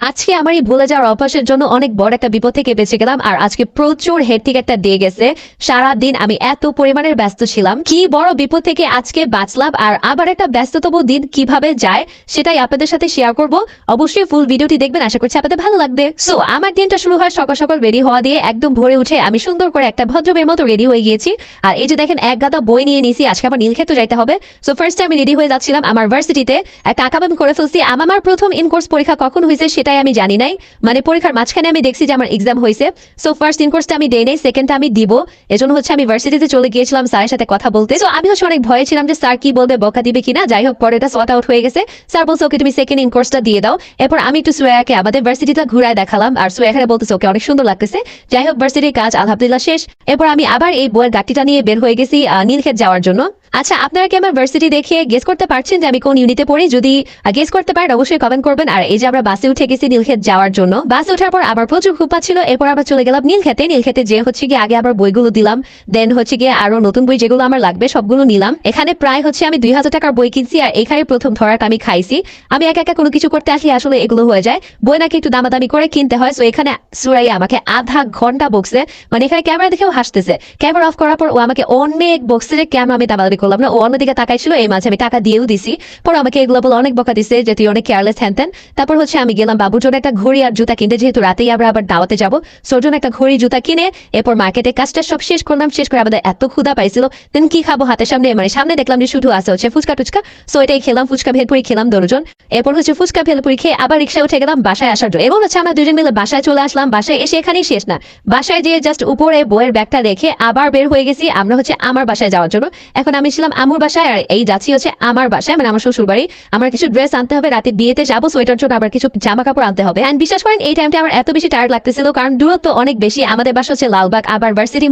আজকে আমার এই ভুলে যাওয়ার অভ্যাসের জন্য অনেক বড় একটা বিপদ থেকে বেঁচে গেলাম। আর আজকে প্রচুর হেক্টিক একটা ডে গেছে। সারাদিন আমি এত পরিমাণের ব্যস্ত ছিলাম, কি বড় বিপদ থেকে আজকে বাঁচলাম আর আবার একটা ব্যস্ততম দিন কিভাবে যায় সেটাই আপনাদের সাথে শেয়ার করব। অবশ্যই ফুল ভিডিওটি দেখবেন, আশা করছি আপনাদের ভালো লাগবে। সো আমার দিনটা শুরু হয় সকাল সকাল রেডি হওয়া দিয়ে। একদম ভোরে উঠে আমি সুন্দর করে একটা ভদ্রমের মতো রেডি হয়ে গিয়েছি। আর এই যে দেখেন এক গাদা বই নিয়ে নিয়েছি, আজকে আমার নীলক্ষেত যাইতে হবে। সো ফার্স্টে আমি রেডি হয়ে যাচ্ছিলাম আমার ভার্সিটিতে। একটা আঁকাবামি করে ফেলছি। আমার প্রথম ইন কোর্স পরীক্ষা কখন হয়েছে সেটাই আমি জানি নাই, মানে পরীক্ষার মাঝখানে আমি দেখছি যে আমার এক্সাম হয়েছে। সো ফার্স্ট ইন কোর্সটা আমি দেই নাই, সেকেন্ডটা আমি দিব। এজন্য আমি ভার্সিটিতে চলে গিয়েছিলাম স্যারের সাথে কথা বলতে। তো আমি অনেক ভয়ে ছিলাম যে স্যার কি বলবে, বকা দিবে কিনা। যাই হোক পরে এটা সর্ট আউট হয়ে গেছে। স্যার বলছে ওকে তুমি সেকেন্ড ইন কোর্সটা দিয়ে দাও। এরপর আমি একটু সুয়েয়াকে আমাদের ভার্সিটিটা ঘুরায় দেখালাম, আর সুয়েয়া এখানে বলতেছে ওকে অনেক সুন্দর লাগতেছে। যাই হোক ভার্সিটির কাজ আলহামদুলিল্লাহ শেষ। এরপর আমি আবার এই বইয়ের গাড়িটা নিয়ে বের হয়ে গেছি নীলক্ষেত যাওয়ার জন্য। আচ্ছা, আপনারা কি আমার ভার্সিটি দেখে গেস করতে পারছেন যে আমি কোন ইউনিটে পড়ি? যদি গেস করতে পারেন অবশ্যই কমেন্ট করবেন। আর এই যে আমরা বাসে উঠে গেছি নীলক্ষেত যাওয়ার জন্য। বাসে ওঠার পর আবার প্রচুর খুব ছিল। এরপর আবার চলে গেলাম নীলক্ষেতে যে গিয়ে আগে আবার বইগুলো দিলাম, দেন গিয়ে আরো নতুন বই যেগুলো আমার লাগবে সবগুলো নিলাম। এখানে প্রায় আমি 2000 টাকার বই কিনছি। আর এখানে প্রথম ধরাটা আমি খাইছি। আমি একা একা কোনো কিছু করতে আসলে আসলে এগুলো হয়ে যায়। বই নাকি একটু দামাদামি করে কিনতে হয়। তো এখানে সুরাইয়া আমাকে আধা ঘন্টা বকছে, মানে এখানে ক্যামেরা দেখেও হাসতেছে। ক্যামেরা অফ করার পর ও আমাকে অনেক বকছে যে কেন আমি দামাদামি করলাম না। ও অন্যদিকে তাকাইছিল, এই মাঝে আমি টাকা দিয়েও দিছি। পরে আমাকে এগুলো বলে অনেক বকা দিছে যে তুই অনেক কেয়ারলেস হ্যান। তারপর আমি গেলাম বাবুর জন্য একটা ঘড়ি আর জুতা কিনতে, যেহেতু রাতেই আমরা আবার দাওয়াতে যাবো। সোর জন্য একটা ঘড়ি জুতা কিনে এরপর মার্কেটে কাজটা সব শেষ করলাম। শেষ করে আমাদের এত ক্ষুধা পাইছিল, দেন কি খাবো হাতের সামনে, মানে সামনে দেখলাম যে শুধু আছে ফুচকা টুচকা। সো এটাই খেলাম, ফুচকা ভেলপুরি খেলাম দুজন। এরপর ফুচকা ভেলপুরি খেয়ে আবার রিক্সা উঠে গেলাম বাসায় আসার জন্য। এবং আমরা দুজন মিলে বাসায় চলে আসলাম। বাসায় এসে এখানেই শেষ না, বাসায় যেয়ে জাস্ট উপরে বইয়ের ব্যাগটা রেখে আবার বের হয়ে গেছি আমরা আমার বাসায় যাওয়ার জন্য। এখন আমি ছিলাম আমুর বাসায় আর এই যাচ্ছি আমার বাসায়, মানে আমার শ্বশুর বাড়ি। আমার কিছু ড্রেস আনতে হবে, রাতে বিয়েতে যাবো, সোয়েটার জন্য আবার কিছু জামা কাপড় আনতে হবে। এন্ড বিশ্বাস করেন এই টাইমটা আমার এত বেশি টায়ার্ড লাগতেছিল, কারণ দূরত্ব অনেক বেশি। আমাদের বাসা লালবাগ, আবার ভার্সিটি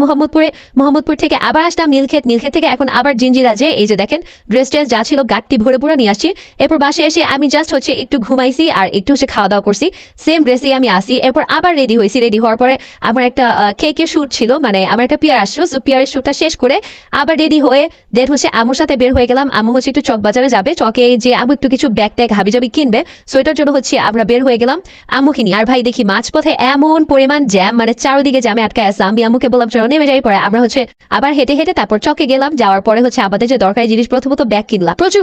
মোহাম্মদপুর থেকে আবার আসলাম নীলক্ষেত থেকে এখন আবার জিঞ্জিরা। যে এই যে দেখেন ড্রেস যা ছিল গাঠটি ভরে পুরো নিয়ে আসছি। এরপর বাসায় এসে আমি জাস্ট একটু ঘুমাইছি আর একটু খাওয়া দাওয়া করছি। সেম ড্রেসে আমি আসি। এরপর আবার রেডি হয়েছি। রেডি হওয়ার পরে আমার একটা কেকের শুট ছিল, মানে আমার একটা পিয়ার আসলো। পিয়ারের শুটটা শেষ করে আবার রেডি হয়ে দেন আমুর সাথে বের হয়ে গেলাম। আমু একটু চক বাজারে যাবে, চকে যে আমু একটু কিছু ব্যাগ ট্যাগ হাবি জাবি কিনবে। সো এটার জন্য আমরা বের হয়ে গেলাম আমু কিনি। আর ভাই দেখি মাঝপথে এমন পরিমাণ জ্যাম, মানে চারদিকে জ্যামে আটকায় আছে। আমি আমুকে বললাম চলো নেমে যাই। পরে আমরা আবার হেঁটে হেঁটে তারপর চকে গেলাম। যাওয়ার পরে আমাদের যে দরকারি জিনিস প্রথমত ব্যাগ কিনলাম। প্রচুর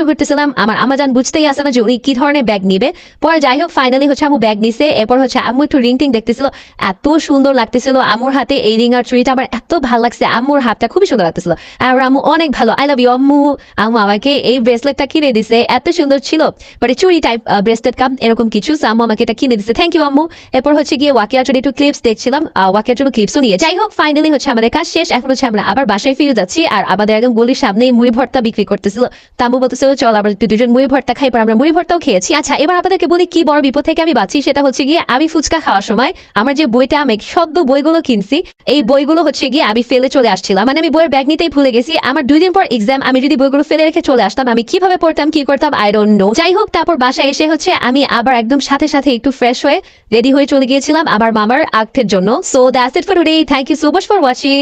ঘুরতেছিলাম। আমার আমাজান বুঝতেই আসে না যে উনি কি ধরনের ব্যাগ নিবে। পরে যাই হোক ফাইনালি আমু ব্যাগ নিছে। এরপর আম্মু একটু রিং টিং দেখতেছিল, এত সুন্দর লাগতেছিল আমুর হাতে এই রিং আর চুড়িটা আমার এত ভালো লাগছে। আম্মুর হাতটা খুবই সুন্দর লাগতেছিল। আর আম্মু অনেক ভালো, আই লাভ ইউ আম্মু। আম্মু আমাকে এই ব্রেসলেটটা কিনে দিছে, এত সুন্দর ছিল, মানে চুড়ি টাইপ ব্রেসলেট কাম এরকম কিছু। আম্মু আমাকে এটা কিনে দিছে, থ্যাংক ইউ আম্মু। এরপর গিয়ে ওয়াকিয়ার জন্য একটু ক্লিপস দেখছিলাম, ওয়াকিয়ার জন্য ক্লিপসও নিয়ে। যাই হোক ফাইনালি আমাদের কাজ শেষ। এখন আমরা আবার বাসায় ফিরে যাচ্ছি। আর আমাদের একদম গলির সামনেই মুড়ি ভর্তা বিক্রি করতেছিল। তাম্বু বলতেছিল চল আবার দুজন মুড়ি ভর্তা খাই। পর আমরা মুড়ি ভর্তাও খেয়েছি। আচ্ছা, এবার আপনাদেরকে বলি কি বড় বিপদ থেকে আমি বাঁচি। সেটা গিয়ে আমি ফুচকা খাওয়ার সময় আমার যে বইটা, আমি সদ্য বইগুলো কিনছি, এই বইগুলো গিয়ে আমি ফেলে চলে আসছিলাম। মানে আমি বইয়ের ব্যাগ নিতেই ভুলে গেছি। আমার 2 দিন পর এক্সাম, আমি যদি বইগুলো ফেলে রেখে চলে আসতাম আমি কিভাবে পড়তাম কি করতাম আই ডোন্ট নো। যাই হোক তারপর বাসায় এসে আমি আবার একদম সাথে একটু ফ্রেশ হয়ে রেডি হয়ে চলে গিয়েছিলাম আমার মামার আক্তের জন্য। So that's it for today, thank you so much for watching.